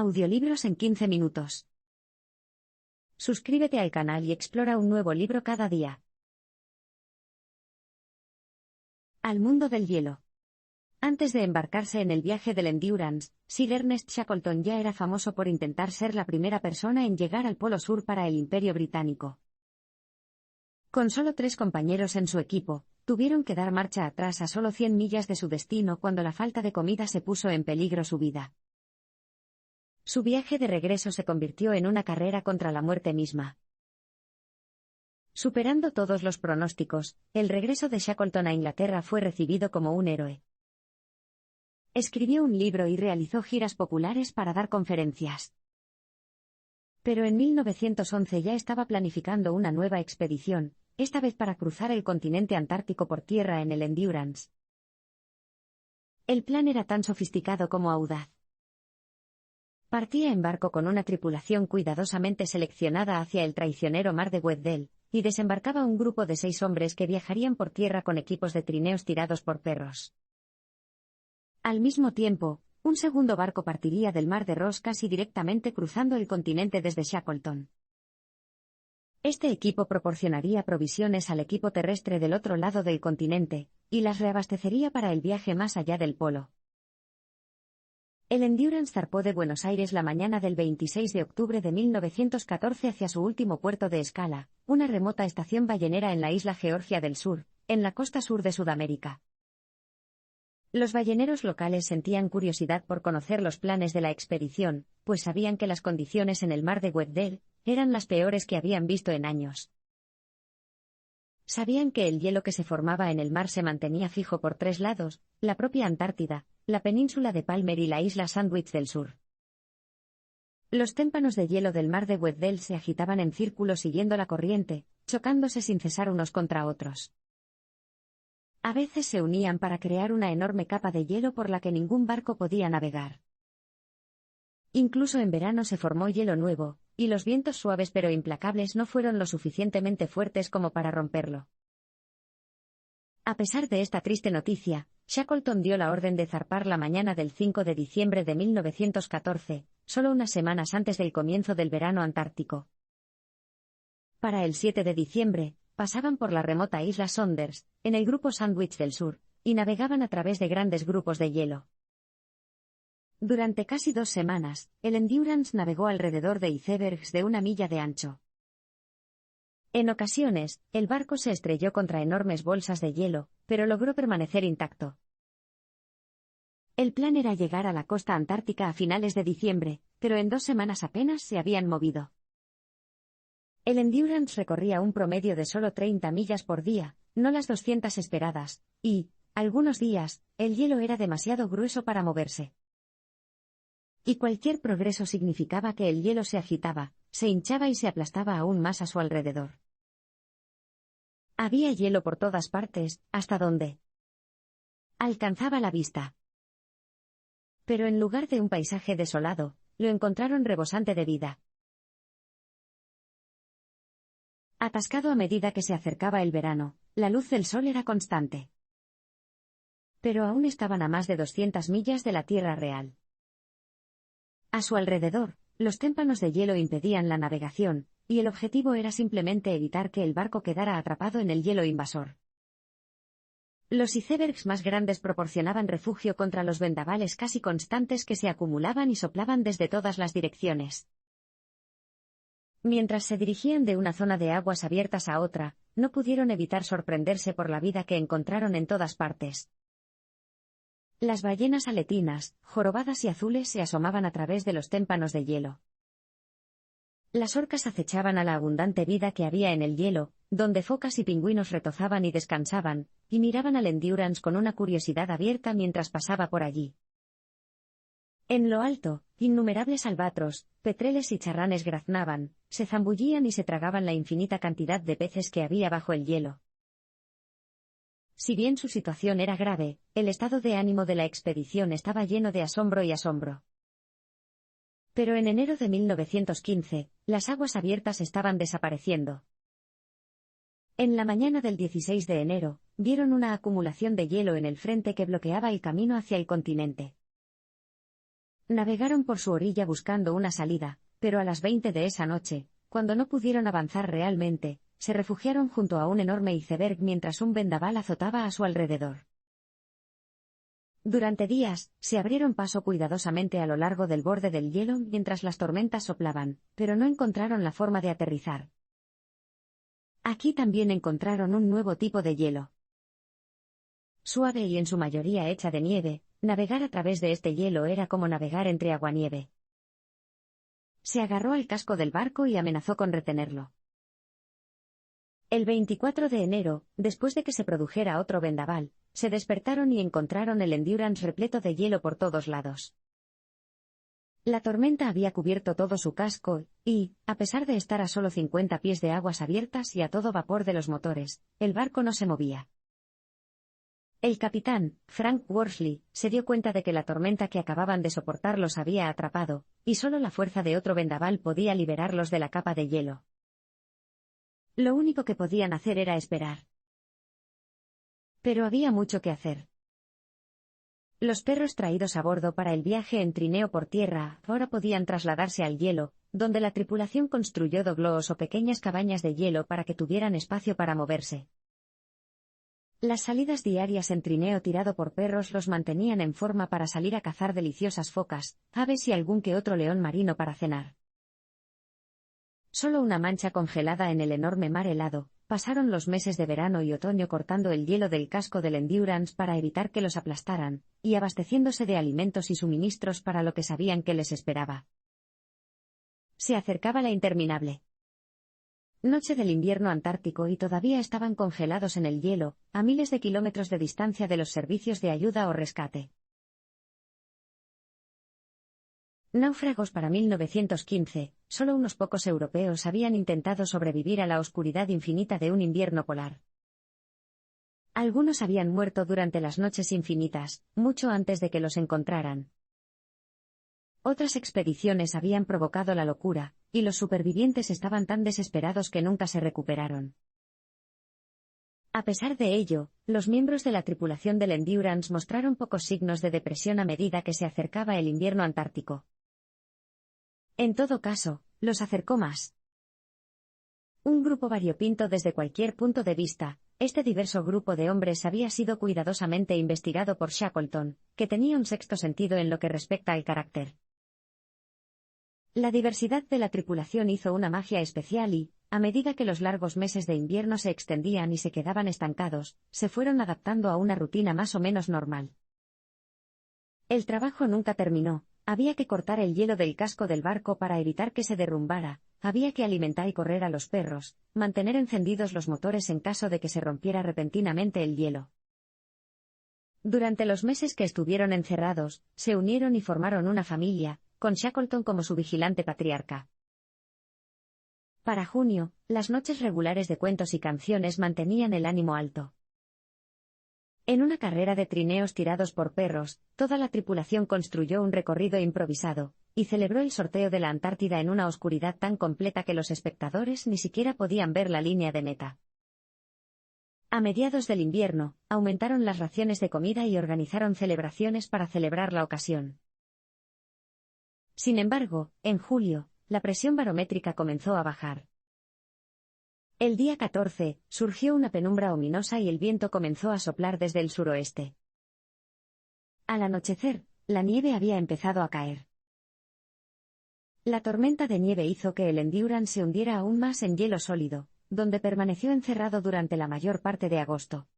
Audiolibros en 15 minutos. Suscríbete al canal y explora un nuevo libro cada día. Al mundo del hielo. Antes de embarcarse en el viaje del Endurance, Sir Ernest Shackleton ya era famoso por intentar ser la primera persona en llegar al Polo Sur para el Imperio Británico. Con solo 3 compañeros en su equipo, tuvieron que dar marcha atrás a solo 100 millas de su destino cuando la falta de comida se puso en peligro su vida. Su viaje de regreso se convirtió en una carrera contra la muerte misma. Superando todos los pronósticos, el regreso de Shackleton a Inglaterra fue recibido como un héroe. Escribió un libro y realizó giras populares para dar conferencias. Pero en 1911 ya estaba planificando una nueva expedición, esta vez para cruzar el continente antártico por tierra en el Endurance. El plan era tan sofisticado como audaz. Partía en barco con una tripulación cuidadosamente seleccionada hacia el traicionero mar de Weddell, y desembarcaba un grupo de 6 hombres que viajarían por tierra con equipos de trineos tirados por perros. Al mismo tiempo, un segundo barco partiría del mar de Ross casi directamente cruzando el continente desde Shackleton. Este equipo proporcionaría provisiones al equipo terrestre del otro lado del continente, y las reabastecería para el viaje más allá del polo. El Endurance zarpó de Buenos Aires la mañana del 26 de octubre de 1914 hacia su último puerto de escala, una remota estación ballenera en la isla Georgia del Sur, en la costa sur de Sudamérica. Los balleneros locales sentían curiosidad por conocer los planes de la expedición, pues sabían que las condiciones en el mar de Weddell eran las peores que habían visto en años. Sabían que el hielo que se formaba en el mar se mantenía fijo por 3 lados, la propia Antártida, la península de Palmer y la isla Sandwich del sur. Los témpanos de hielo del mar de Weddell se agitaban en círculos siguiendo la corriente, chocándose sin cesar unos contra otros. A veces se unían para crear una enorme capa de hielo por la que ningún barco podía navegar. Incluso en verano se formó hielo nuevo, y los vientos suaves pero implacables no fueron lo suficientemente fuertes como para romperlo. A pesar de esta triste noticia, Shackleton dio la orden de zarpar la mañana del 5 de diciembre de 1914, solo unas semanas antes del comienzo del verano antártico. Para el 7 de diciembre, pasaban por la remota isla Saunders, en el grupo Sandwich del Sur, y navegaban a través de grandes grupos de hielo. Durante casi 2 semanas, el Endurance navegó alrededor de icebergs de 1 milla de ancho. En ocasiones, el barco se estrelló contra enormes bolsas de hielo, pero logró permanecer intacto. El plan era llegar a la costa antártica a finales de diciembre, pero en 2 semanas apenas se habían movido. El Endurance recorría un promedio de solo 30 millas por día, no las 200 esperadas, y, algunos días, el hielo era demasiado grueso para moverse. Y cualquier progreso significaba que el hielo se agitaba, se hinchaba y se aplastaba aún más a su alrededor. Había hielo por todas partes, hasta donde alcanzaba la vista. Pero en lugar de un paisaje desolado, lo encontraron rebosante de vida. Atascado a medida que se acercaba el verano, la luz del sol era constante. Pero aún estaban a más de 200 millas de la tierra real. A su alrededor, los témpanos de hielo impedían la navegación, y el objetivo era simplemente evitar que el barco quedara atrapado en el hielo invasor. Los icebergs más grandes proporcionaban refugio contra los vendavales casi constantes que se acumulaban y soplaban desde todas las direcciones. Mientras se dirigían de una zona de aguas abiertas a otra, no pudieron evitar sorprenderse por la vida que encontraron en todas partes. Las ballenas aletinas, jorobadas y azules se asomaban a través de los témpanos de hielo. Las orcas acechaban a la abundante vida que había en el hielo, donde focas y pingüinos retozaban y descansaban, y miraban al Endurance con una curiosidad abierta mientras pasaba por allí. En lo alto, innumerables albatros, petreles y charranes graznaban, se zambullían y se tragaban la infinita cantidad de peces que había bajo el hielo. Si bien su situación era grave, el estado de ánimo de la expedición estaba lleno de asombro y asombro. Pero en enero de 1915, las aguas abiertas estaban desapareciendo. En la mañana del 16 de enero, vieron una acumulación de hielo en el frente que bloqueaba el camino hacia el continente. Navegaron por su orilla buscando una salida, pero a las 20 de esa noche, cuando no pudieron avanzar realmente, se refugiaron junto a un enorme iceberg mientras un vendaval azotaba a su alrededor. Durante días, se abrieron paso cuidadosamente a lo largo del borde del hielo mientras las tormentas soplaban, pero no encontraron la forma de aterrizar. Aquí también encontraron un nuevo tipo de hielo. Suave y en su mayoría hecha de nieve, navegar a través de este hielo era como navegar entre aguanieve. Se agarró al casco del barco y amenazó con retenerlo. El 24 de enero, después de que se produjera otro vendaval, se despertaron y encontraron el Endurance repleto de hielo por todos lados. La tormenta había cubierto todo su casco, y, a pesar de estar a solo 50 pies de aguas abiertas y a todo vapor de los motores, el barco no se movía. El capitán, Frank Worsley, se dio cuenta de que la tormenta que acababan de soportar los había atrapado, y solo la fuerza de otro vendaval podía liberarlos de la capa de hielo. Lo único que podían hacer era esperar. Pero había mucho que hacer. Los perros traídos a bordo para el viaje en trineo por tierra ahora podían trasladarse al hielo, donde la tripulación construyó doglós o pequeñas cabañas de hielo para que tuvieran espacio para moverse. Las salidas diarias en trineo tirado por perros los mantenían en forma para salir a cazar deliciosas focas, aves y algún que otro león marino para cenar. Solo una mancha congelada en el enorme mar helado. Pasaron los meses de verano y otoño cortando el hielo del casco del Endurance para evitar que los aplastaran, y abasteciéndose de alimentos y suministros para lo que sabían que les esperaba. Se acercaba la interminable noche del invierno antártico y todavía estaban congelados en el hielo, a miles de kilómetros de distancia de los servicios de ayuda o rescate. Náufragos para 1915, solo unos pocos europeos habían intentado sobrevivir a la oscuridad infinita de un invierno polar. Algunos habían muerto durante las noches infinitas, mucho antes de que los encontraran. Otras expediciones habían provocado la locura, y los supervivientes estaban tan desesperados que nunca se recuperaron. A pesar de ello, los miembros de la tripulación del Endurance mostraron pocos signos de depresión a medida que se acercaba el invierno antártico. En todo caso, los acercó más. Un grupo variopinto desde cualquier punto de vista, este diverso grupo de hombres había sido cuidadosamente investigado por Shackleton, que tenía un sexto sentido en lo que respecta al carácter. La diversidad de la tripulación hizo una magia especial y, a medida que los largos meses de invierno se extendían y se quedaban estancados, se fueron adaptando a una rutina más o menos normal. El trabajo nunca terminó. Había que cortar el hielo del casco del barco para evitar que se derrumbara, había que alimentar y correr a los perros, mantener encendidos los motores en caso de que se rompiera repentinamente el hielo. Durante los meses que estuvieron encerrados, se unieron y formaron una familia, con Shackleton como su vigilante patriarca. Para junio, las noches regulares de cuentos y canciones mantenían el ánimo alto. En una carrera de trineos tirados por perros, toda la tripulación construyó un recorrido improvisado, y celebró el sorteo de la Antártida en una oscuridad tan completa que los espectadores ni siquiera podían ver la línea de meta. A mediados del invierno, aumentaron las raciones de comida y organizaron celebraciones para celebrar la ocasión. Sin embargo, en julio, la presión barométrica comenzó a bajar. El día 14, surgió una penumbra ominosa y el viento comenzó a soplar desde el suroeste. Al anochecer, la nieve había empezado a caer. La tormenta de nieve hizo que el Endurance se hundiera aún más en hielo sólido, donde permaneció encerrado durante la mayor parte de agosto.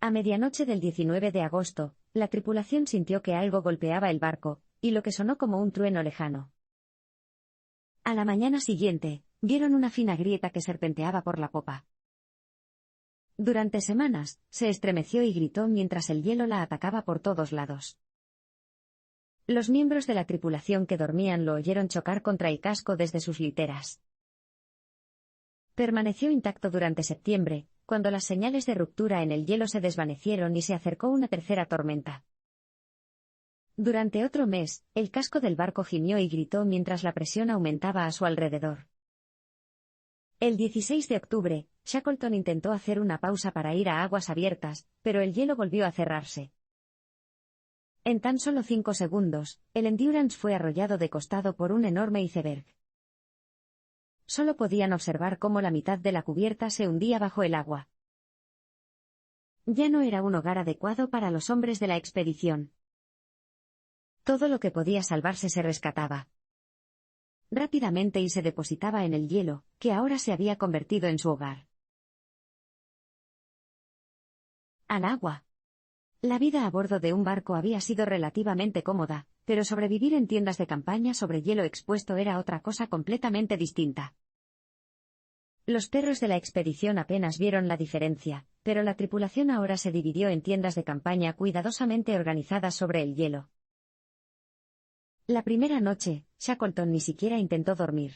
A medianoche del 19 de agosto, la tripulación sintió que algo golpeaba el barco, y lo que sonó como un trueno lejano. A la mañana siguiente, vieron una fina grieta que serpenteaba por la popa. Durante semanas, se estremeció y gritó mientras el hielo la atacaba por todos lados. Los miembros de la tripulación que dormían lo oyeron chocar contra el casco desde sus literas. Permaneció intacto durante septiembre, cuando las señales de ruptura en el hielo se desvanecieron y se acercó una tercera tormenta. Durante otro mes, el casco del barco gimió y gritó mientras la presión aumentaba a su alrededor. El 16 de octubre, Shackleton intentó hacer una pausa para ir a aguas abiertas, pero el hielo volvió a cerrarse. En tan solo 5 segundos, el Endurance fue arrollado de costado por un enorme iceberg. Solo podían observar cómo la mitad de la cubierta se hundía bajo el agua. Ya no era un hogar adecuado para los hombres de la expedición. Todo lo que podía salvarse se rescataba rápidamente y se depositaba en el hielo, que ahora se había convertido en su hogar. Al agua. La vida a bordo de un barco había sido relativamente cómoda, pero sobrevivir en tiendas de campaña sobre hielo expuesto era otra cosa completamente distinta. Los perros de la expedición apenas vieron la diferencia, pero la tripulación ahora se dividió en tiendas de campaña cuidadosamente organizadas sobre el hielo. La primera noche, Shackleton ni siquiera intentó dormir.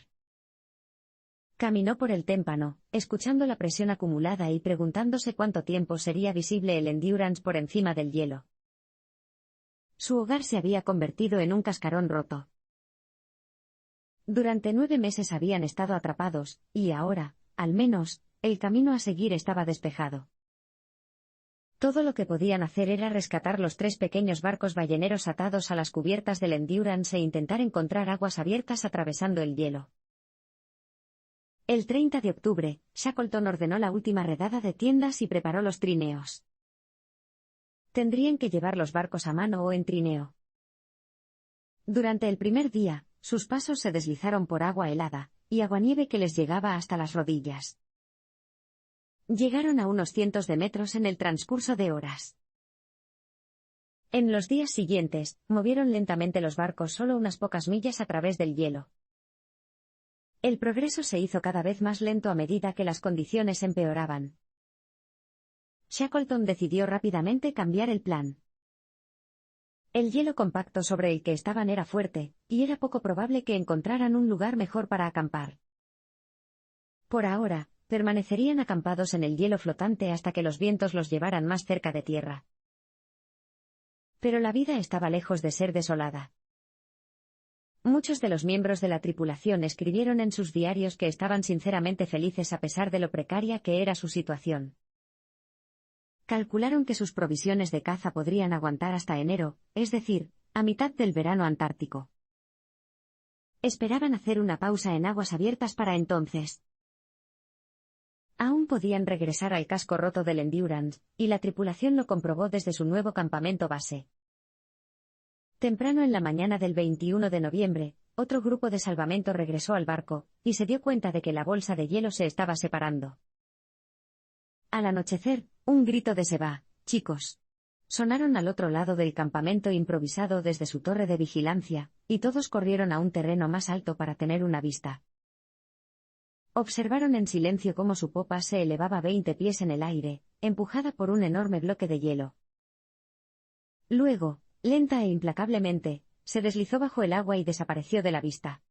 Caminó por el témpano, escuchando la presión acumulada y preguntándose cuánto tiempo sería visible el Endurance por encima del hielo. Su hogar se había convertido en un cascarón roto. Durante 9 meses habían estado atrapados, y ahora, al menos, el camino a seguir estaba despejado. Todo lo que podían hacer era rescatar los 3 pequeños barcos balleneros atados a las cubiertas del Endurance e intentar encontrar aguas abiertas atravesando el hielo. El 30 de octubre, Shackleton ordenó la última redada de tiendas y preparó los trineos. Tendrían que llevar los barcos a mano o en trineo. Durante el primer día, sus pasos se deslizaron por agua helada, y aguanieve que les llegaba hasta las rodillas. Llegaron a unos cientos de metros en el transcurso de horas. En los días siguientes, movieron lentamente los barcos solo unas pocas millas a través del hielo. El progreso se hizo cada vez más lento a medida que las condiciones empeoraban. Shackleton decidió rápidamente cambiar el plan. El hielo compacto sobre el que estaban era fuerte, y era poco probable que encontraran un lugar mejor para acampar. Por ahora, permanecerían acampados en el hielo flotante hasta que los vientos los llevaran más cerca de tierra. Pero la vida estaba lejos de ser desolada. Muchos de los miembros de la tripulación escribieron en sus diarios que estaban sinceramente felices a pesar de lo precaria que era su situación. Calcularon que sus provisiones de caza podrían aguantar hasta enero, es decir, a mitad del verano antártico. Esperaban hacer una pausa en aguas abiertas para entonces. Aún podían regresar al casco roto del Endurance, y la tripulación lo comprobó desde su nuevo campamento base. Temprano en la mañana del 21 de noviembre, otro grupo de salvamento regresó al barco, y se dio cuenta de que la bolsa de hielo se estaba separando. Al anochecer, un grito de "se va, chicos", sonaron al otro lado del campamento improvisado desde su torre de vigilancia, y todos corrieron a un terreno más alto para tener una vista. Observaron en silencio cómo su popa se elevaba 20 pies en el aire, empujada por un enorme bloque de hielo. Luego, lenta e implacablemente, se deslizó bajo el agua y desapareció de la vista.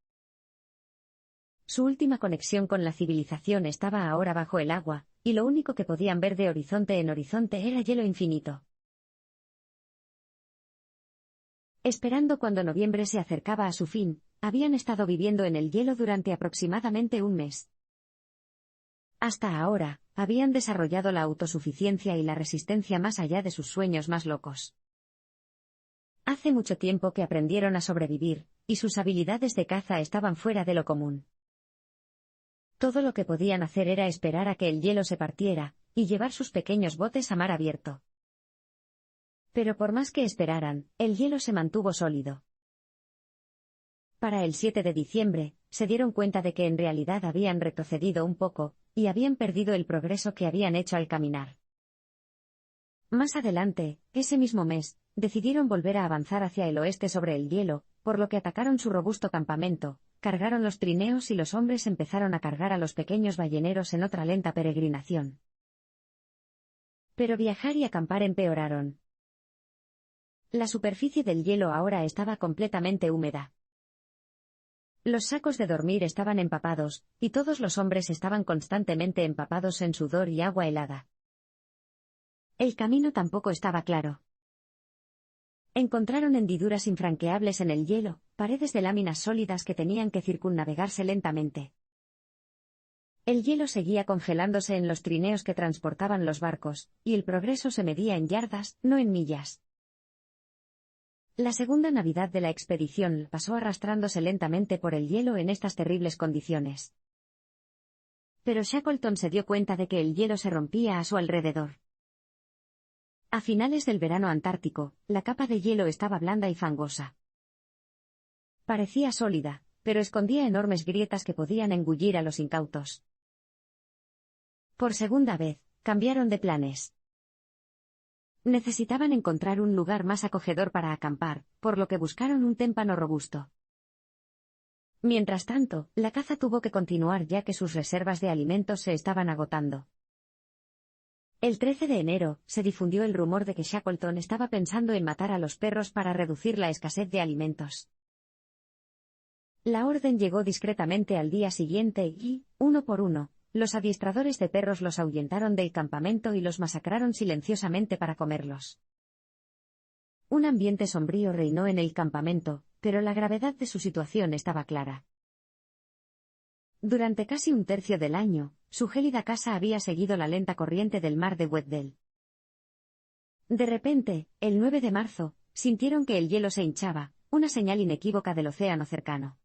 Su última conexión con la civilización estaba ahora bajo el agua, y lo único que podían ver de horizonte en horizonte era hielo infinito. Esperando cuando noviembre se acercaba a su fin, habían estado viviendo en el hielo durante aproximadamente un mes. Hasta ahora, habían desarrollado la autosuficiencia y la resistencia más allá de sus sueños más locos. Hace mucho tiempo que aprendieron a sobrevivir, y sus habilidades de caza estaban fuera de lo común. Todo lo que podían hacer era esperar a que el hielo se partiera, y llevar sus pequeños botes a mar abierto. Pero por más que esperaran, el hielo se mantuvo sólido. Para el 7 de diciembre, se dieron cuenta de que en realidad habían retrocedido un poco, y habían perdido el progreso que habían hecho al caminar. Más adelante, ese mismo mes, decidieron volver a avanzar hacia el oeste sobre el hielo, por lo que atacaron su robusto campamento, cargaron los trineos y los hombres empezaron a cargar a los pequeños balleneros en otra lenta peregrinación. Pero viajar y acampar empeoraron. La superficie del hielo ahora estaba completamente húmeda. Los sacos de dormir estaban empapados, y todos los hombres estaban constantemente empapados en sudor y agua helada. El camino tampoco estaba claro. Encontraron hendiduras infranqueables en el hielo, paredes de láminas sólidas que tenían que circunnavegarse lentamente. El hielo seguía congelándose en los trineos que transportaban los barcos, y el progreso se medía en yardas, no en millas. La segunda Navidad de la expedición pasó arrastrándose lentamente por el hielo en estas terribles condiciones. Pero Shackleton se dio cuenta de que el hielo se rompía a su alrededor. A finales del verano antártico, la capa de hielo estaba blanda y fangosa. Parecía sólida, pero escondía enormes grietas que podían engullir a los incautos. Por segunda vez, cambiaron de planes. Necesitaban encontrar un lugar más acogedor para acampar, por lo que buscaron un témpano robusto. Mientras tanto, la caza tuvo que continuar ya que sus reservas de alimentos se estaban agotando. El 13 de enero, se difundió el rumor de que Shackleton estaba pensando en matar a los perros para reducir la escasez de alimentos. La orden llegó discretamente al día siguiente y, uno por uno, los adiestradores de perros los ahuyentaron del campamento y los masacraron silenciosamente para comerlos. Un ambiente sombrío reinó en el campamento, pero la gravedad de su situación estaba clara. Durante casi un tercio del año, su gélida casa había seguido la lenta corriente del mar de Weddell. De repente, el 9 de marzo, sintieron que el hielo se hinchaba, una señal inequívoca del océano cercano.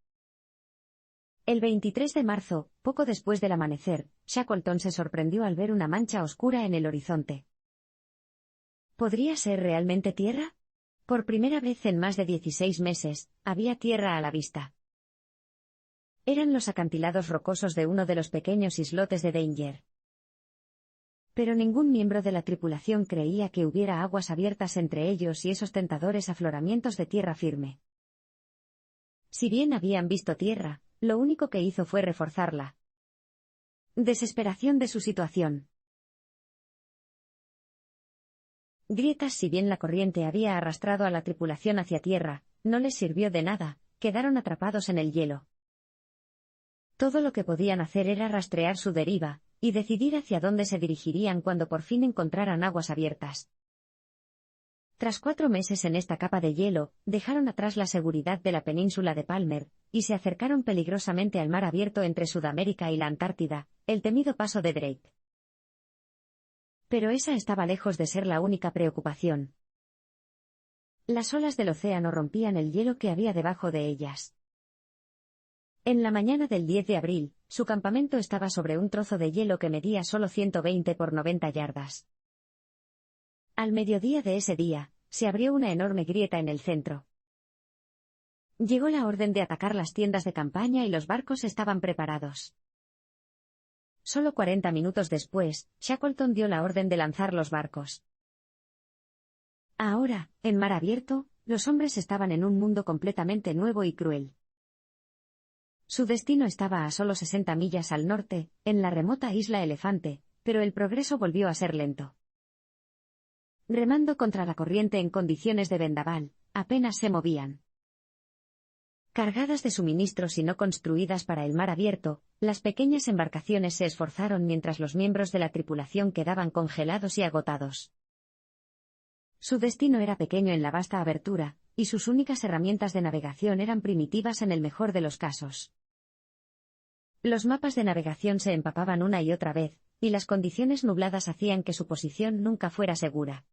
El 23 de marzo, poco después del amanecer, Shackleton se sorprendió al ver una mancha oscura en el horizonte. ¿Podría ser realmente tierra? Por primera vez en más de 16 meses, había tierra a la vista. Eran los acantilados rocosos de uno de los pequeños islotes de Danger. Pero ningún miembro de la tripulación creía que hubiera aguas abiertas entre ellos y esos tentadores afloramientos de tierra firme. Si bien habían visto tierra, lo único que hizo fue reforzarla. Desesperación de su situación. Grietas. Si bien la corriente había arrastrado a la tripulación hacia tierra, no les sirvió de nada, quedaron atrapados en el hielo. Todo lo que podían hacer era rastrear su deriva, y decidir hacia dónde se dirigirían cuando por fin encontraran aguas abiertas. Tras 4 meses en esta capa de hielo, dejaron atrás la seguridad de la península de Palmer, y se acercaron peligrosamente al mar abierto entre Sudamérica y la Antártida, el temido paso de Drake. Pero esa estaba lejos de ser la única preocupación. Las olas del océano rompían el hielo que había debajo de ellas. En la mañana del 10 de abril, su campamento estaba sobre un trozo de hielo que medía solo 120 por 90 yardas. Al mediodía de ese día, se abrió una enorme grieta en el centro. Llegó la orden de atacar las tiendas de campaña y los barcos estaban preparados. Solo 40 minutos después, Shackleton dio la orden de lanzar los barcos. Ahora, en mar abierto, los hombres estaban en un mundo completamente nuevo y cruel. Su destino estaba a solo 60 millas al norte, en la remota isla Elefante, pero el progreso volvió a ser lento. Remando contra la corriente en condiciones de vendaval, apenas se movían. Cargadas de suministros y no construidas para el mar abierto, las pequeñas embarcaciones se esforzaron mientras los miembros de la tripulación quedaban congelados y agotados. Su destino era pequeño en la vasta abertura, y sus únicas herramientas de navegación eran primitivas en el mejor de los casos. Los mapas de navegación se empapaban una y otra vez, y las condiciones nubladas hacían que su posición nunca fuera segura.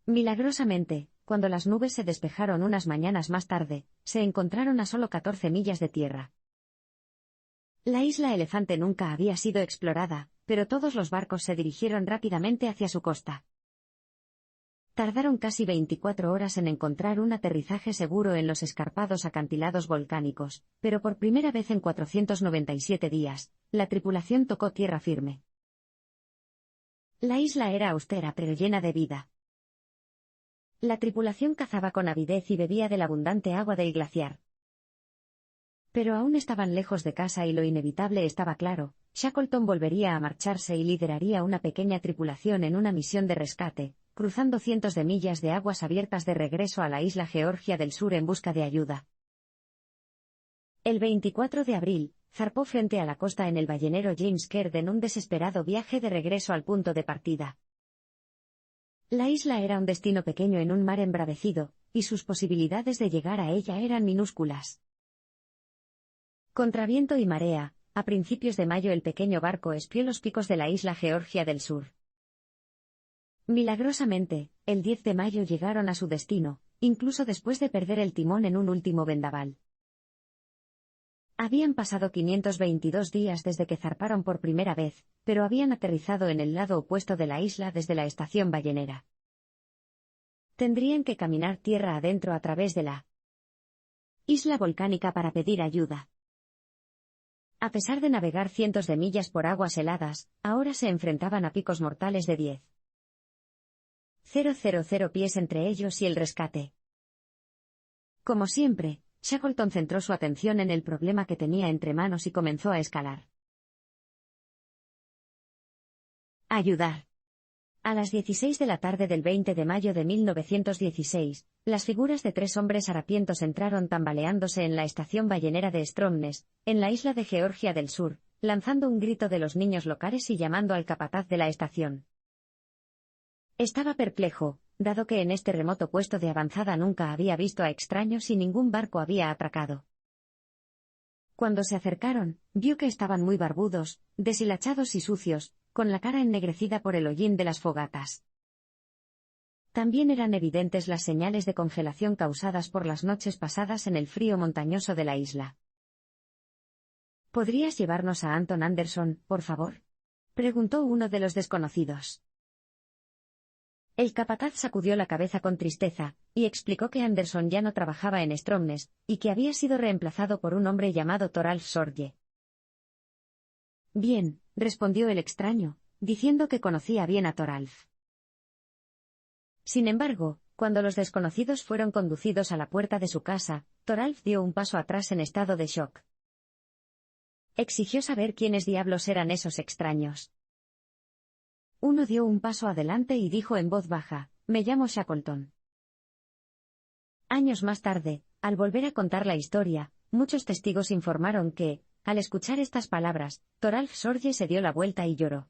Milagrosamente, cuando las nubes se despejaron unas mañanas más tarde, se encontraron a solo 14 millas de tierra. La isla Elefante nunca había sido explorada, pero todos los barcos se dirigieron rápidamente hacia su costa. Tardaron casi 24 horas en encontrar un aterrizaje seguro en los escarpados acantilados volcánicos, pero por primera vez en 497 días, la tripulación tocó tierra firme. La isla era austera pero llena de vida. La tripulación cazaba con avidez y bebía de la abundante agua del glaciar. Pero aún estaban lejos de casa y lo inevitable estaba claro: Shackleton volvería a marcharse y lideraría una pequeña tripulación en una misión de rescate, cruzando cientos de millas de aguas abiertas de regreso a la isla Georgia del Sur en busca de ayuda. El 24 de abril, zarpó frente a la costa en el ballenero James Caird en un desesperado viaje de regreso al punto de partida. La isla era un destino pequeño en un mar embravecido, y sus posibilidades de llegar a ella eran minúsculas. Contra viento y marea, a principios de mayo el pequeño barco espió los picos de la isla Georgia del Sur. Milagrosamente, el 10 de mayo llegaron a su destino, incluso después de perder el timón en un último vendaval. Habían pasado 522 días desde que zarparon por primera vez, pero habían aterrizado en el lado opuesto de la isla desde la estación ballenera. Tendrían que caminar tierra adentro a través de la isla volcánica para pedir ayuda. A pesar de navegar cientos de millas por aguas heladas, ahora se enfrentaban a picos mortales de 10,000 pies entre ellos y el rescate. Como siempre, Shackleton centró su atención en el problema que tenía entre manos y comenzó a escalar. Ayudar. A las 16 de la tarde del 20 de mayo de 1916, las figuras de 3 hombres harapientos entraron tambaleándose en la estación ballenera de Stromness, en la isla de Georgia del Sur, lanzando un grito de los niños locales y llamando al capataz de la estación. Estaba perplejo, dado que en este remoto puesto de avanzada nunca había visto a extraños y ningún barco había atracado. Cuando se acercaron, vio que estaban muy barbudos, deshilachados y sucios, con la cara ennegrecida por el hollín de las fogatas. También eran evidentes las señales de congelación causadas por las noches pasadas en el frío montañoso de la isla. ¿Podrías llevarnos a Anton Anderson, por favor?, preguntó uno de los desconocidos. El capataz sacudió la cabeza con tristeza, y explicó que Anderson ya no trabajaba en Stromness, y que había sido reemplazado por un hombre llamado Thoralf Sorge. Bien, respondió el extraño, diciendo que conocía bien a Thoralf. Sin embargo, cuando los desconocidos fueron conducidos a la puerta de su casa, Thoralf dio un paso atrás en estado de shock. Exigió saber quiénes diablos eran esos extraños. Uno dio un paso adelante y dijo en voz baja: «Me llamo Shackleton». Años más tarde, al volver a contar la historia, muchos testigos informaron que, al escuchar estas palabras, Thoralf Sorge se dio la vuelta y lloró.